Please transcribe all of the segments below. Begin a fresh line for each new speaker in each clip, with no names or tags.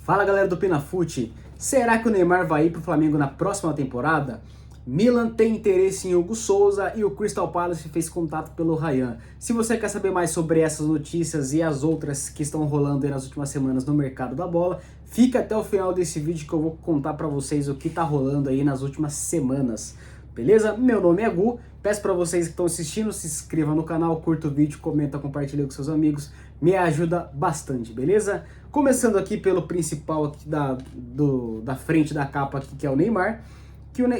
Fala galera do Pinafute, será que o Neymar vai ir para o Flamengo na próxima temporada? Milan tem interesse em Hugo Souza e o Crystal Palace fez contato pelo Ryan. Se você quer saber mais sobre essas notícias e as outras que estão rolando aí nas últimas semanas no mercado da bola, fica até o final desse vídeo que eu vou contar para vocês o que tá rolando aí nas últimas semanas. Beleza? Meu nome é Gu, peço para vocês que estão assistindo, se inscrevam no canal, curta o vídeo, comenta, compartilha com seus amigos, me ajuda bastante, beleza? Começando aqui pelo principal aqui da frente da capa aqui, que é o Neymar,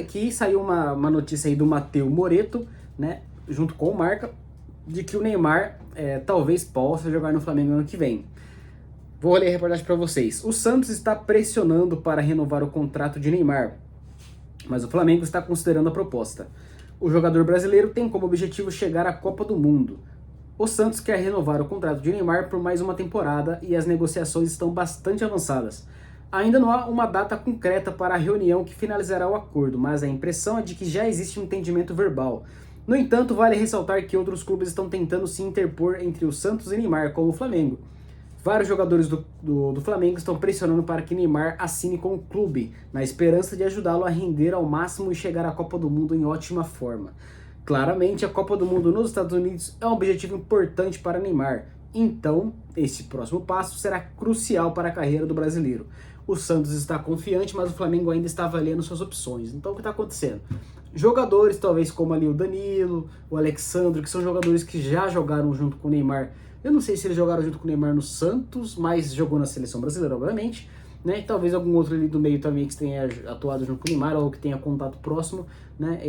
que saiu uma notícia aí do Matteo Moretto, né, junto com o Marca, de que o Neymar talvez possa jogar no Flamengo ano que vem. Vou ler a reportagem para vocês. O Santos está pressionando para renovar o contrato de Neymar, mas o Flamengo está considerando a proposta. O jogador brasileiro tem como objetivo chegar à Copa do Mundo. O Santos quer renovar o contrato de Neymar por mais uma temporada e as negociações estão bastante avançadas. Ainda não há uma data concreta para a reunião que finalizará o acordo, mas a impressão é de que já existe um entendimento verbal. No entanto, vale ressaltar que outros clubes estão tentando se interpor entre o Santos e Neymar, como o Flamengo. Vários jogadores do Flamengo estão pressionando para que Neymar assine com o clube, na esperança de ajudá-lo a render ao máximo e chegar à Copa do Mundo em ótima forma. Claramente, a Copa do Mundo nos Estados Unidos é um objetivo importante para Neymar, então esse próximo passo será crucial para a carreira do brasileiro. O Santos está confiante, mas o Flamengo ainda está avaliando suas opções. Então o que está acontecendo? Jogadores, talvez como ali o Danilo, o Alexandre, que são jogadores que já jogaram junto com o Neymar. Eu não sei se eles jogaram junto com o Neymar no Santos, mas jogou na seleção brasileira, obviamente, né? E talvez algum outro ali do meio também que tenha atuado junto com o Neymar ou que tenha contato próximo, né?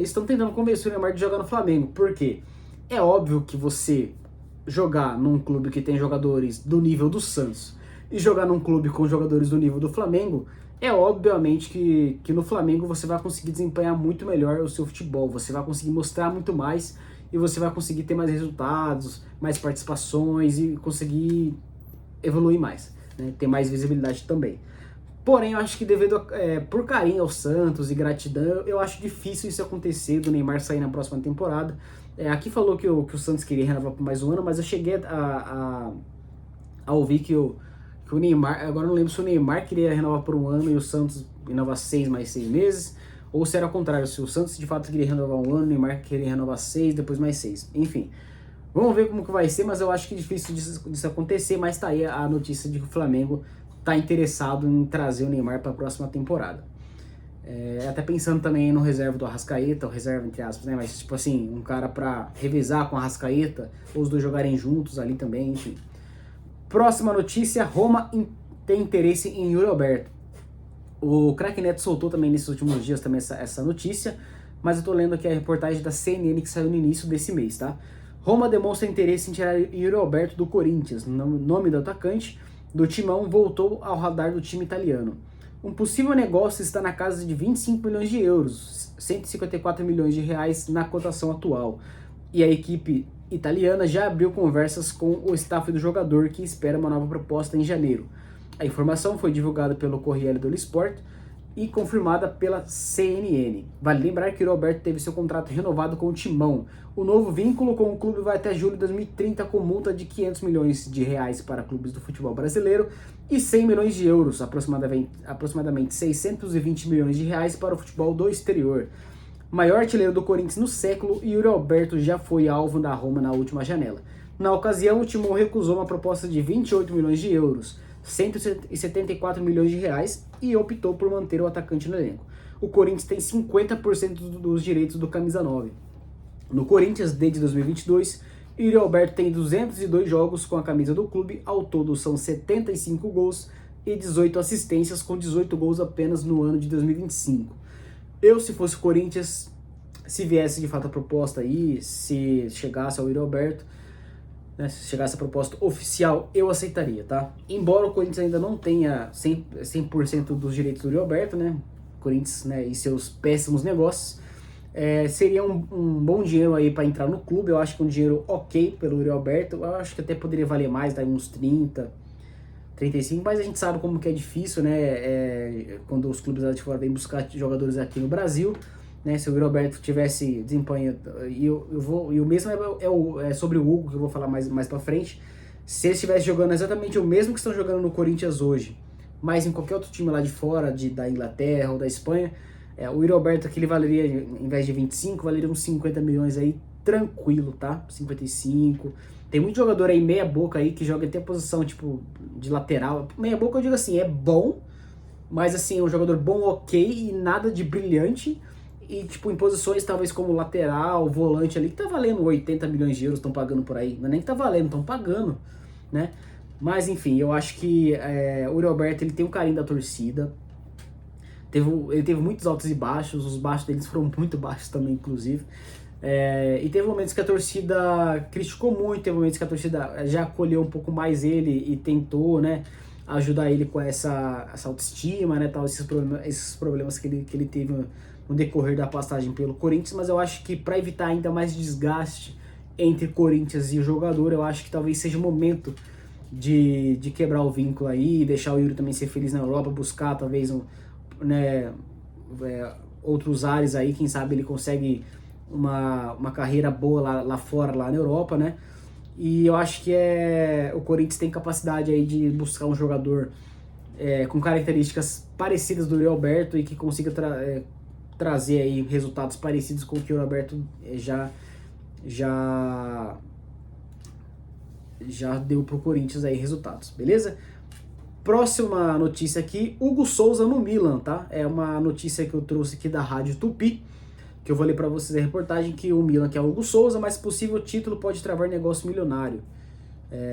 Estão tentando convencer o Neymar de jogar no Flamengo. Por quê? É óbvio que você jogar num clube que tem jogadores do nível do Santos e jogar num clube com jogadores do nível do Flamengo, é obviamente que no Flamengo você vai conseguir desempenhar muito melhor o seu futebol, você vai conseguir mostrar muito mais e você vai conseguir ter mais resultados, mais participações e conseguir evoluir mais, né? Ter mais visibilidade também. Porém, eu acho que devido por carinho ao Santos e gratidão, eu acho difícil isso acontecer, do Neymar sair na próxima temporada. Aqui falou que o Santos queria renovar por mais um ano, mas eu cheguei a ouvir que o Neymar, agora não lembro se o Neymar queria renovar por um ano e o Santos renovar 6 mais 6 meses, ou se era o contrário, se o Santos de fato queria renovar um ano, o Neymar queria renovar 6, depois mais 6. Enfim, vamos ver como que vai ser, mas eu acho que é difícil disso acontecer, mas tá aí a notícia de que o Flamengo tá interessado em trazer o Neymar para a próxima temporada. Até pensando também no reserva do Arrascaeta, o reserva entre aspas, né? Mas tipo assim, um cara para revezar com o Arrascaeta, ou os dois jogarem juntos ali também, enfim. Próxima notícia, Roma tem interesse em Yuri Alberto. O craque Neto soltou também nesses últimos dias também essa notícia, mas eu tô lendo aqui a reportagem da CNN que saiu no início desse mês, tá? Roma demonstra interesse em tirar Yuri Alberto do Corinthians. O nome do atacante do timão voltou ao radar do time italiano. Um possível negócio está na casa de 25 milhões de euros, 154 milhões de reais na cotação atual. E a equipe italiana já abriu conversas com o staff do jogador, que espera uma nova proposta em janeiro. A informação foi divulgada pelo Corriere dello Sport e confirmada pela CNN. Vale lembrar que o Roberto teve seu contrato renovado com o Timão. O novo vínculo com o clube vai até julho de 2030, com multa de 500 milhões de reais para clubes do futebol brasileiro e 100 milhões de euros, aproximadamente 620 milhões de reais para o futebol do exterior. Maior artilheiro do Corinthians no século, Yuri Alberto já foi alvo da Roma na última janela. Na ocasião, o Timão recusou uma proposta de 28 milhões de euros, 174 milhões de reais, e optou por manter o atacante no elenco. O Corinthians tem 50% dos direitos do camisa 9. No Corinthians, desde 2022, Yuri Alberto tem 202 jogos com a camisa do clube, ao todo são 75 gols e 18 assistências, com 18 gols apenas no ano de 2025. Eu, se fosse o Corinthians, se viesse de fato a proposta aí, se chegasse ao Yuri Alberto, né, se chegasse a proposta oficial, eu aceitaria, tá? Embora o Corinthians ainda não tenha 100% dos direitos do Yuri Alberto, né? Corinthians, né, e seus péssimos negócios, seria um bom dinheiro aí para entrar no clube. Eu acho que um dinheiro ok pelo Yuri Alberto. Eu acho que até poderia valer mais, daí uns 30, 35, mas a gente sabe como que é difícil, né? Quando os clubes lá de fora vêm buscar jogadores aqui no Brasil, né? Se o Yuri Alberto tivesse desempenho, e o mesmo é sobre o Hugo, que eu vou falar mais pra frente. Se ele estivesse jogando exatamente o mesmo que estão jogando no Corinthians hoje, mas em qualquer outro time lá de fora, da Inglaterra ou da Espanha, o Yuri Alberto aqui ele valeria, em vez de 25, valeria uns 50 milhões aí, tranquilo, tá? 55. Tem muito jogador aí meia boca aí que joga até posição tipo de lateral. Meia boca eu digo assim, é bom, mas assim, é um jogador bom, ok, e nada de brilhante. E tipo, em posições talvez como lateral, volante ali, que tá valendo 80 milhões de euros, estão pagando por aí. Não é nem que tá valendo, estão pagando, né? Mas enfim, eu acho que o Yuri Alberto ele tem um carinho da torcida. Ele teve muitos altos e baixos, os baixos deles foram muito baixos também, inclusive. E teve momentos que a torcida criticou muito, teve momentos que a torcida já acolheu um pouco mais ele e tentou, né, ajudar ele com essa autoestima, né, tal, esses problemas que ele teve no decorrer da passagem pelo Corinthians, mas eu acho que para evitar ainda mais desgaste entre Corinthians e o jogador, eu acho que talvez seja o momento de quebrar o vínculo aí, deixar o Yuri também ser feliz na Europa, buscar talvez né, outros ares aí, quem sabe ele consegue uma carreira boa lá fora, lá na Europa, né? E eu acho que o Corinthians tem capacidade aí de buscar um jogador com características parecidas do Yuri Alberto e que consiga trazer aí resultados parecidos com o que o Yuri Alberto já deu pro Corinthians aí resultados, beleza? Próxima notícia aqui, Hugo Souza no Milan, tá? É uma notícia que eu trouxe aqui da Rádio Tupi, que eu vou ler para vocês a reportagem que o Milan quer o Hugo Souza, mas possível título pode travar negócio milionário.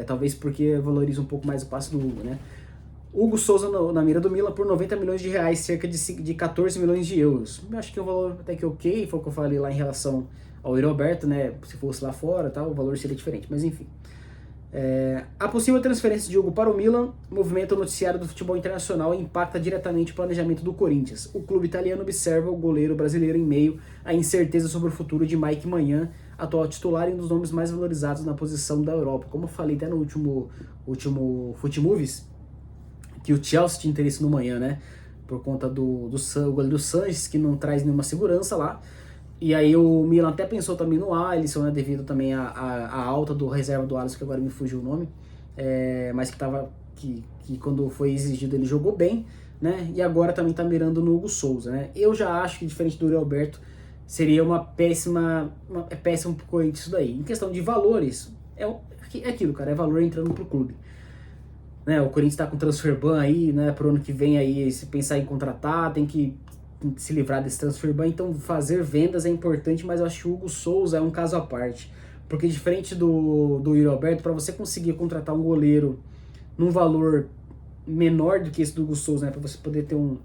Talvez porque valoriza um pouco mais o passe do Hugo, né? Hugo Souza na mira do Milan por 90 milhões de reais, cerca de 14 milhões de euros. Eu acho que é um valor até que ok, foi o que eu falei lá em relação ao Yuri Alberto, né? Se fosse lá fora, tal, o valor seria diferente, mas enfim. A possível transferência de Hugo para o Milan movimenta o noticiário do futebol internacional e impacta diretamente o planejamento do Corinthians. O clube italiano observa o goleiro brasileiro em meio à incerteza sobre o futuro de Mike Maignan, atual titular e um dos nomes mais valorizados na posição da Europa. Como eu falei até no último Futimovies, que o Chelsea tinha interesse no Maignan, né? Por conta do goleiro Sanches, que não traz nenhuma segurança lá. E aí o Milan até pensou também no Alisson, né, devido também à alta do reserva do Alisson, que agora me fugiu o nome, mas que quando foi exigido ele jogou bem, né, e agora também tá mirando no Hugo Souza, né. Eu já acho que diferente do Yuri Alberto, seria é péssimo pro Corinthians isso daí. Em questão de valores, é aquilo, cara, é valor entrando pro clube. Né, o Corinthians tá com transfer ban aí, né, pro ano que vem aí, se pensar em contratar, tem que se livrar desse transfer ban, então fazer vendas é importante, mas eu acho que o Hugo Souza é um caso à parte, porque diferente do Yuri Alberto, para você conseguir contratar um goleiro num valor menor do que esse do Hugo Souza, né, para você poder ter um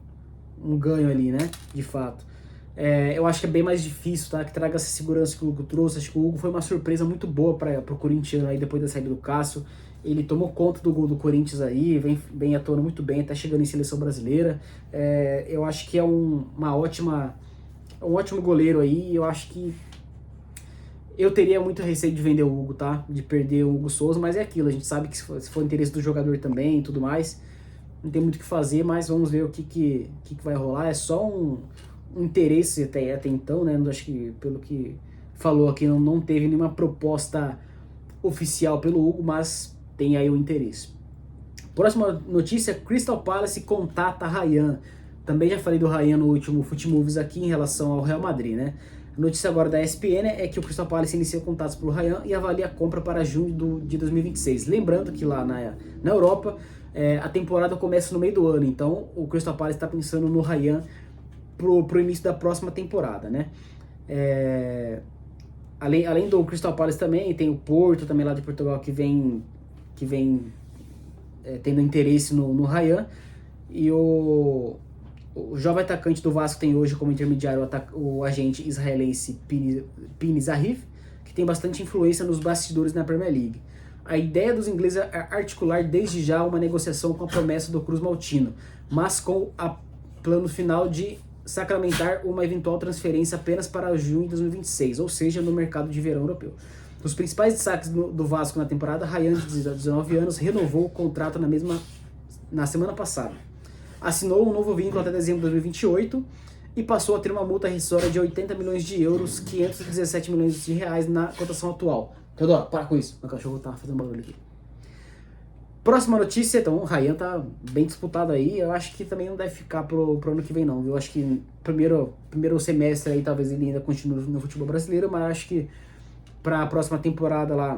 ganho ali, né, de fato, eu acho que é bem mais difícil, tá, que traga essa segurança que o Hugo trouxe. Acho que o Hugo foi uma surpresa muito boa para o corintiano aí depois da saída do Cássio. Ele tomou conta do gol do Corinthians aí, vem atuando muito bem, até chegando em seleção brasileira. Eu acho que é um ótimo goleiro aí. Eu acho que eu teria muito receio de vender o Hugo, tá? De perder o Hugo Souza, mas é aquilo. A gente sabe que se for interesse do jogador também e tudo mais, não tem muito o que fazer, mas vamos ver o que vai rolar. É só um interesse até então, né? Acho que pelo que falou aqui, não teve nenhuma proposta oficial pelo Hugo, mas tem aí o interesse. Próxima notícia, Crystal Palace contata Ryan. Também já falei do Ryan no último Futimovies aqui em relação ao Real Madrid, né? A notícia agora da ESPN é que o Crystal Palace inicia contatos pelo Ryan e avalia a compra para junho de 2026. Lembrando que lá na Europa a temporada começa no meio do ano, então o Crystal Palace está pensando no Ryan pro início da próxima temporada, né? Além do Crystal Palace também tem o Porto também lá de Portugal que vem tendo interesse no Ryan, e o jovem atacante do Vasco tem hoje como intermediário o agente israelense Pini Zahiv, que tem bastante influência nos bastidores na Premier League. A ideia dos ingleses é articular desde já uma negociação com a promessa do Cruz Maltino, mas com a plano final de sacramentar uma eventual transferência apenas para junho de 2026, ou seja, no mercado de verão europeu. Dos principais destaques do Vasco na temporada, Ryan, de 19 anos, renovou o contrato na semana passada. Assinou um novo vínculo até dezembro de 2028 e passou a ter uma multa rescisória de 80 milhões de euros, 517 milhões de reais na cotação atual. Teodoro, para com isso. Meu cachorro tá fazendo barulho aqui. Próxima notícia, então, o Ryan tá bem disputado aí. Eu acho que também não deve ficar pro ano que vem, não. Eu acho que primeiro semestre aí talvez ele ainda continue no futebol brasileiro, mas acho que para a próxima temporada lá,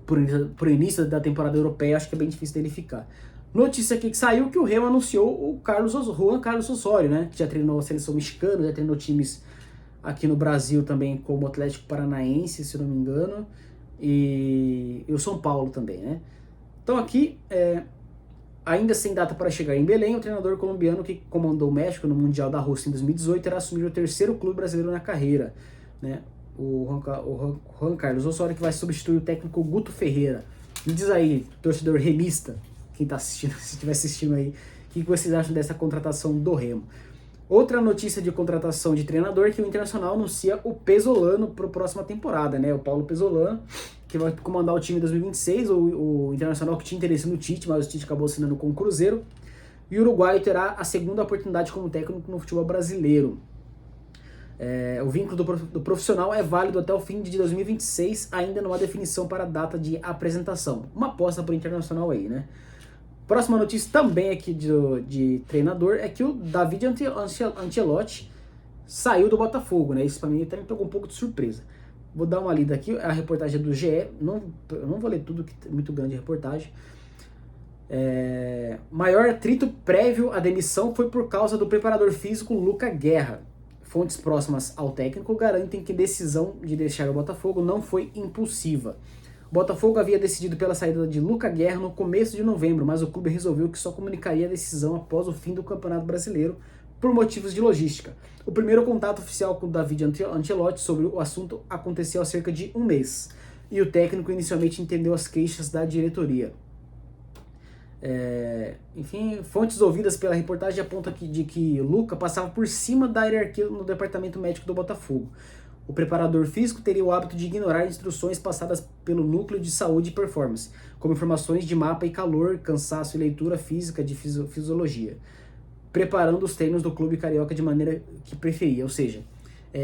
por início da temporada europeia, acho que é bem difícil dele ficar. Notícia aqui que saiu que o Remo anunciou o Juan Carlos Osório, né? Que já treinou a seleção mexicana, já treinou times aqui no Brasil também, como o Atlético Paranaense, se eu não me engano, e o São Paulo também, né? Então aqui, ainda sem data para chegar em Belém, o treinador colombiano que comandou o México no Mundial da Rússia em 2018 irá assumir o terceiro clube brasileiro na carreira, né? O Juan Carlos Osório, que vai substituir o técnico Guto Ferreira. Me diz aí, torcedor remista, quem está assistindo, se estiver assistindo aí, o que vocês acham dessa contratação do Remo? Outra notícia de contratação de treinador, que o Internacional anuncia o Pesolano para a próxima temporada, né? O Paulo Pesolano, que vai comandar o time em 2026, o Internacional que tinha interesse no Tite, mas o Tite acabou assinando com o Cruzeiro. E o uruguaio terá a segunda oportunidade como técnico no futebol brasileiro. O vínculo do profissional é válido até o fim de 2026, ainda não há definição para a data de apresentação. Uma aposta para o Internacional aí, né? Próxima notícia também aqui de treinador é que o David Ancelotti saiu do Botafogo, né? Isso para mim até me pegou um pouco de surpresa. Vou dar uma lida aqui, a reportagem é do GE, eu não vou ler tudo, que é muito grande a reportagem. Maior atrito prévio à demissão foi por causa do preparador físico Luca Guerra. Fontes próximas ao técnico garantem que a decisão de deixar o Botafogo não foi impulsiva. O Botafogo havia decidido pela saída de Luca Guerra no começo de novembro, mas o clube resolveu que só comunicaria a decisão após o fim do Campeonato Brasileiro por motivos de logística. O primeiro contato oficial com o David Ancelotti sobre o assunto aconteceu há cerca de um mês, e o técnico inicialmente entendeu as queixas da diretoria. Enfim, fontes ouvidas pela reportagem apontam de que Luca passava por cima da hierarquia no departamento médico do Botafogo. O preparador físico teria o hábito de ignorar instruções passadas pelo núcleo de saúde e performance, como informações de mapa e calor, cansaço e leitura física de fisiologia, preparando os treinos do clube carioca de maneira que preferia. Ou seja,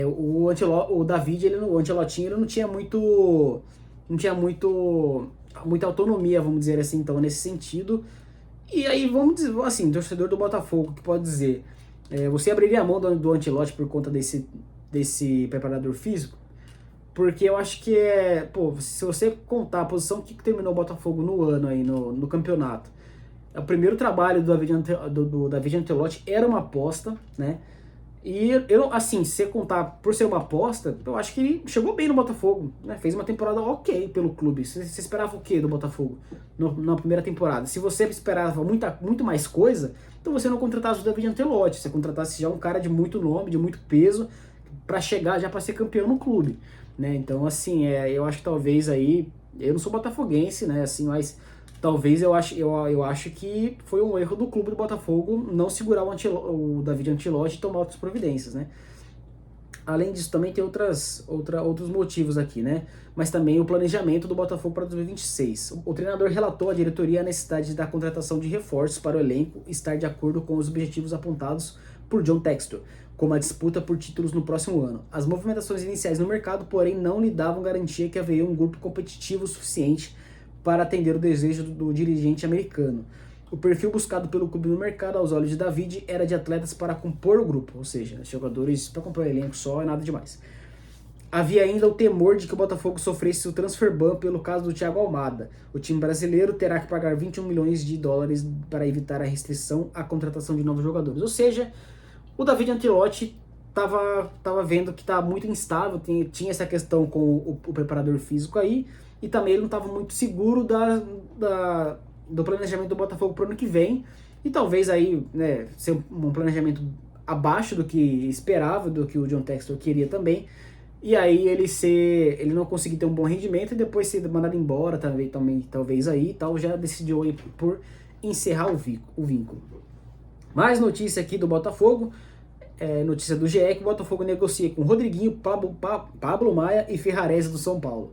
o David, o Ancelotti, ele não tinha muita autonomia, vamos dizer assim, então, nesse sentido. E aí, vamos dizer assim, torcedor do Botafogo, que pode dizer, você abriria a mão do Ancelotti por conta desse preparador físico? Porque eu acho que se você contar a posição que terminou o Botafogo no ano aí, no campeonato, o primeiro trabalho do David Ancelotti era uma aposta, né? E eu, assim, se você contar por ser uma aposta, eu acho que ele chegou bem no Botafogo, né? Fez uma temporada ok pelo clube. Você esperava o quê do Botafogo na primeira temporada? Se você esperava muito mais coisa, então você não contratasse o David Ancelotti, você contratasse já um cara de muito nome, de muito peso, para chegar já para ser campeão no clube, né? Então, assim, eu acho que talvez aí, eu não sou botafoguense, né, assim, mas talvez eu acho que foi um erro do clube do Botafogo não segurar o David Ancelotti e tomar outras providências, né? Além disso, também tem outros motivos aqui, né? Mas também o planejamento do Botafogo para 2026. O treinador relatou à diretoria a necessidade da contratação de reforços para o elenco estar de acordo com os objetivos apontados por John Textor, como a disputa por títulos no próximo ano. As movimentações iniciais no mercado, porém, não lhe davam garantia que haveria um grupo competitivo suficiente para atender o desejo do dirigente americano. O perfil buscado pelo clube no mercado, aos olhos de David, era de atletas para compor o grupo, ou seja, jogadores para compor o elenco só, é nada demais. Havia ainda o temor de que o Botafogo sofresse o transfer ban pelo caso do Thiago Almada. O time brasileiro terá que pagar 21 milhões de dólares para evitar a restrição à contratação de novos jogadores. Ou seja, o David Ancelotti estava vendo que está muito instável, tinha essa questão com o preparador físico aí, e também ele não estava muito seguro do planejamento do Botafogo para o ano que vem, e talvez aí, né, ser um planejamento abaixo do que esperava, do que o John Textor queria também, e aí ele não conseguir ter um bom rendimento e depois ser mandado embora também talvez aí e tal, já decidiu aí por encerrar o vínculo. Mais notícia aqui do Botafogo, notícia do GE, que o Botafogo negocia com Rodriguinho, Pablo Maia e Ferrarese do São Paulo.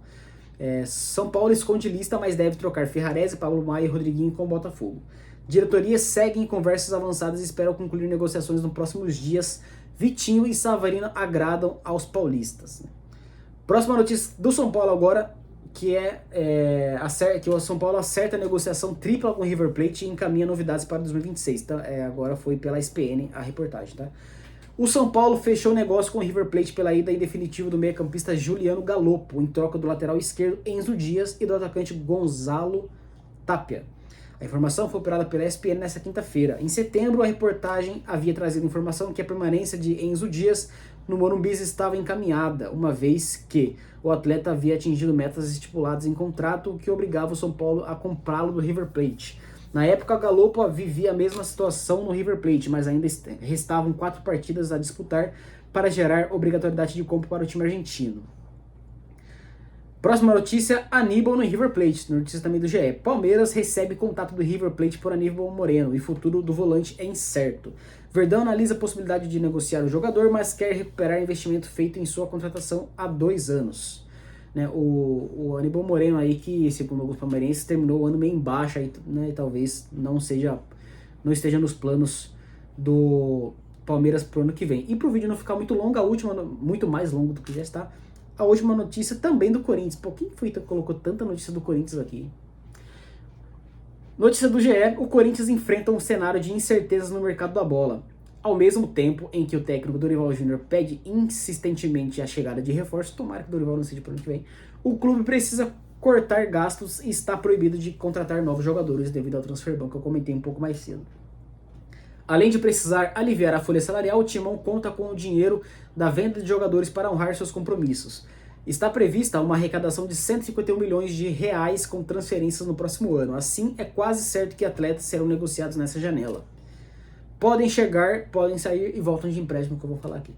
São Paulo esconde lista, mas deve trocar Ferrarese, Pablo Maia e Rodriguinho com o Botafogo. Diretoria segue em conversas avançadas e espera concluir negociações nos próximos dias. Vitinho e Savarino agradam aos paulistas. Próxima notícia do São Paulo agora, que o São Paulo acerta a negociação tripla com o River Plate e encaminha novidades para 2026. Tá? Agora foi pela SPN a reportagem. Tá? O São Paulo fechou o negócio com o River Plate pela ida em definitivo do meio-campista Juliano Galopo, em troca do lateral esquerdo Enzo Dias e do atacante Gonzalo Tapia. A informação foi operada pela ESPN nesta quinta-feira. Em setembro, a reportagem havia trazido informação que a permanência de Enzo Dias no Morumbi estava encaminhada, uma vez que o atleta havia atingido metas estipuladas em contrato, o que obrigava o São Paulo a comprá-lo do River Plate. Na época, o Galopo vivia a mesma situação no River Plate, mas ainda restavam 4 partidas a disputar para gerar obrigatoriedade de compra para o time argentino. Próxima notícia, Aníbal no River Plate, notícia também do GE. Palmeiras recebe contato do River Plate por Aníbal Moreno e futuro do volante é incerto. Verdão analisa a possibilidade de negociar o jogador, mas quer recuperar investimento feito em sua contratação há 2 anos. Né, o Aníbal Moreno aí, que segundo alguns palmeirenses terminou o ano meio embaixo, aí, né, e talvez não esteja nos planos do Palmeiras pro ano que vem. E pro vídeo não ficar muito longo, a última, muito mais longo do que já está, a última notícia também do Corinthians. Pô, quem foi que colocou tanta notícia do Corinthians aqui? Notícia do GE, o Corinthians enfrenta um cenário de incertezas no mercado da bola. Ao mesmo tempo em que o técnico Dorival Júnior pede insistentemente a chegada de reforços, tomara que o Dorival não seja para o ano que vem, o clube precisa cortar gastos e está proibido de contratar novos jogadores devido ao transfer ban que eu comentei um pouco mais cedo. Além de precisar aliviar a folha salarial, o Timão conta com o dinheiro da venda de jogadores para honrar seus compromissos. Está prevista uma arrecadação de 151 milhões de reais com transferências no próximo ano. Assim, é quase certo que atletas serão negociados nessa janela. Podem chegar, podem sair e voltam de empréstimo, que eu vou falar aqui.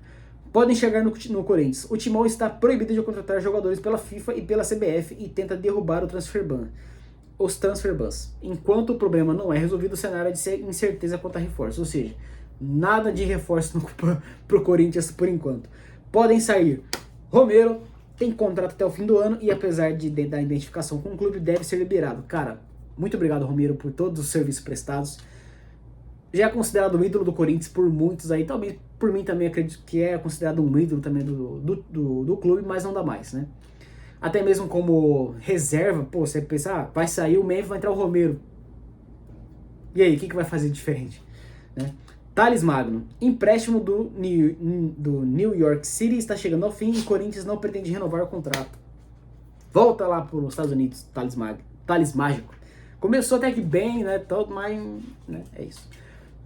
Podem chegar no Corinthians. O Timão está proibido de contratar jogadores pela FIFA e pela CBF e tenta derrubar os transfer bans. Enquanto o problema não é resolvido, o cenário é de incerteza quanto a reforços. Ou seja, nada de reforço para o Corinthians por enquanto. Podem sair. Romero tem contrato até o fim do ano e apesar da identificação com o clube, deve ser liberado. Cara, muito obrigado, Romero, por todos os serviços prestados. Já é considerado um ídolo do Corinthians por muitos aí, talvez por mim também acredito que é considerado um ídolo também do clube, mas não dá mais, né? Até mesmo como reserva, pô, você pensar, vai sair o Memphis, vai entrar o Romero. E aí, o que vai fazer diferente? Né? Thales Magno, empréstimo do New York City está chegando ao fim e o Corinthians não pretende renovar o contrato. Volta lá para os Estados Unidos, Thales Mágico. Começou até que bem, né? Todo, mas né, é isso.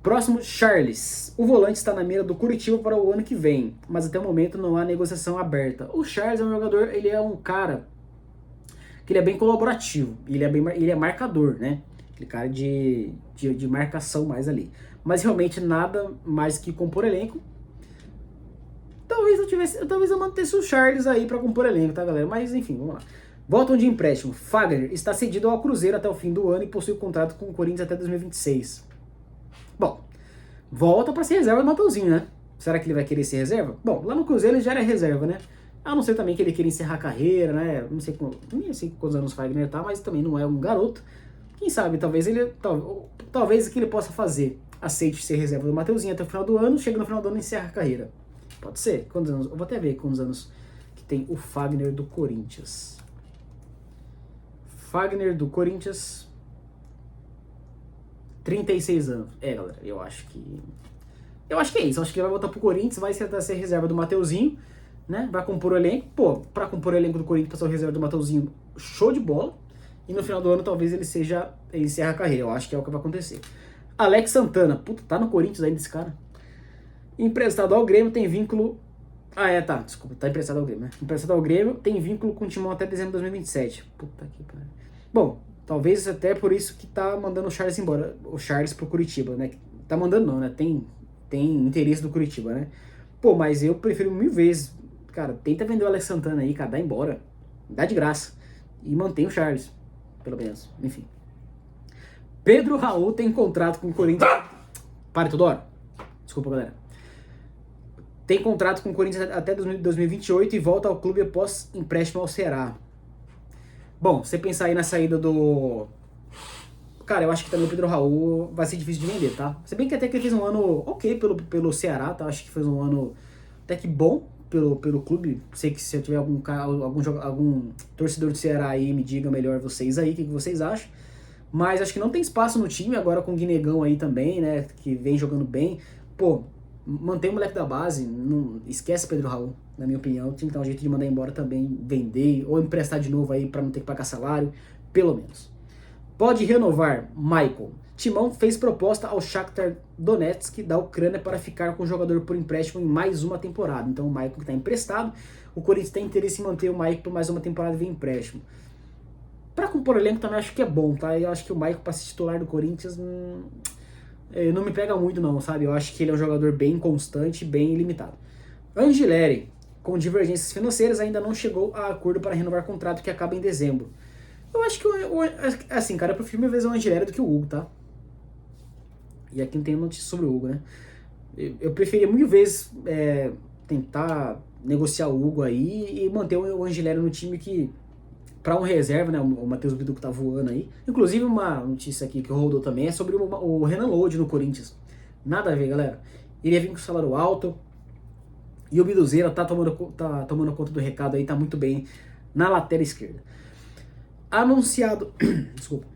Próximo, Charles. O volante está na mira do Curitiba para o ano que vem, mas até o momento não há negociação aberta. O Charles é um jogador, ele é um cara que ele é bem colaborativo, ele é marcador, né? Aquele cara de marcação mais ali. Mas realmente nada mais que compor elenco. Talvez eu mantesse o Charles aí para compor elenco, tá, galera? Mas enfim, vamos lá. Voltam de empréstimo. Fagner está cedido ao Cruzeiro até o fim do ano e possui contrato com o Corinthians até 2026. Bom, volta para ser reserva do Mateuzinho, né? Será que ele vai querer ser reserva? Bom, lá no Cruzeiro ele já era reserva, né? A não ser também que ele queira encerrar a carreira, né? Não sei quantos anos o Fagner tá, mas também não é um garoto. Quem sabe, talvez o que ele possa fazer, aceite ser reserva do Mateuzinho até o final do ano, chega no final do ano e encerra a carreira. Pode ser. Quantos anos? Eu vou até ver quantos anos que tem o Fagner do Corinthians. Fagner do Corinthians, 36 anos. Galera, eu acho que é isso. Eu acho que ele vai voltar pro Corinthians, vai ser reserva do Mateuzinho, né? Vai compor o elenco. Pô, pra compor o elenco do Corinthians, pra ser reserva do Mateuzinho, show de bola. E no final do ano, talvez ele encerra a carreira. Eu acho que é o que vai acontecer. Alex Santana. Puta, tá no Corinthians ainda esse cara. Emprestado ao Grêmio, tem vínculo... tá. Desculpa, tá emprestado ao Grêmio, né? Emprestado ao Grêmio, tem vínculo com o Timão até dezembro de 2027. Puta que pariu. Bom, talvez até por isso que tá mandando o Charles embora. O Charles pro Curitiba, né? Tá mandando não, né? Tem interesse do Curitiba, né? Pô, mas eu prefiro 1000 vezes. Cara, tenta vender o Alex Santana aí, cara. Dá embora. Dá de graça. E mantém o Charles. Pelo menos. Enfim. Pedro Raul tem contrato com o Corinthians... Para toda hora. Desculpa, galera. Tem contrato com o Corinthians até 2028 e volta ao clube após empréstimo ao Ceará. Bom, você pensar aí na saída do... Cara, eu acho que também o Pedro Raul vai ser difícil de vender, tá? Se bem que até que ele fez um ano ok pelo Ceará, tá? Acho que fez um ano até que bom pelo clube. Sei que se eu tiver algum torcedor do Ceará aí, me diga melhor vocês aí, o que vocês acham. Mas acho que não tem espaço no time, agora com o Guinegão aí também, né, que vem jogando bem. Pô, mantém o moleque da base, não esquece Pedro Raul, na minha opinião. Tinha que dar um jeito de mandar embora também, vender, ou emprestar de novo aí pra não ter que pagar salário, pelo menos. Pode renovar, Michael. Timão fez proposta ao Shakhtar Donetsk da Ucrânia para ficar com o jogador por empréstimo em mais uma temporada. Então o Michael que está emprestado, o Corinthians tem interesse em manter o Michael por mais uma temporada via empréstimo. Para compor elenco também acho que é bom, tá? Eu acho que o Michael para ser titular do Corinthians não me pega muito não, sabe? Eu acho que ele é um jogador bem constante, bem limitado. Angileri, com divergências financeiras, ainda não chegou a acordo para renovar o contrato que acaba em dezembro. Eu acho que, assim, cara, eu prefiro mil vezes o Angileri do que o Hugo, tá? E aqui não tem notícia sobre o Hugo, né? Eu preferia mil vezes tentar negociar o Hugo aí e manter o Angileri no time que, para um reserva, né? O Matheus Bidu que tá voando aí. Inclusive, uma notícia aqui que rodou também é sobre o Renan Lodi no Corinthians. Nada a ver, galera. Ele ia vir com salário alto e o Biduzeira tá tomando conta do recado aí, tá muito bem na lateral esquerda. Anunciado. Desculpa.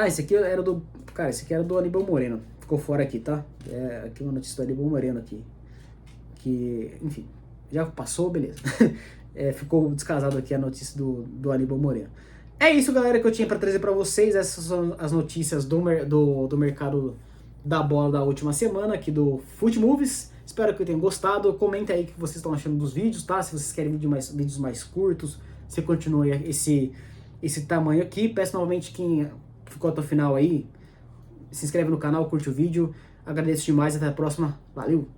Esse aqui era do. Cara, esse aqui era do Aníbal Moreno. Ficou fora aqui, tá? Aqui uma notícia do Aníbal Moreno aqui. Que, enfim, já passou, beleza. Ficou descasado aqui a notícia do Aníbal Moreno. É isso, galera, que eu tinha pra trazer pra vocês. Essas são as notícias do mercado da bola da última semana, aqui do Foot Movies. Espero que tenham gostado. Comenta aí o que vocês estão achando dos vídeos, tá? Se vocês querem vídeos mais curtos, você continua esse tamanho aqui. Peço novamente quem ficou até o final aí, se inscreve no canal, curte o vídeo. Agradeço demais, até a próxima. Valeu!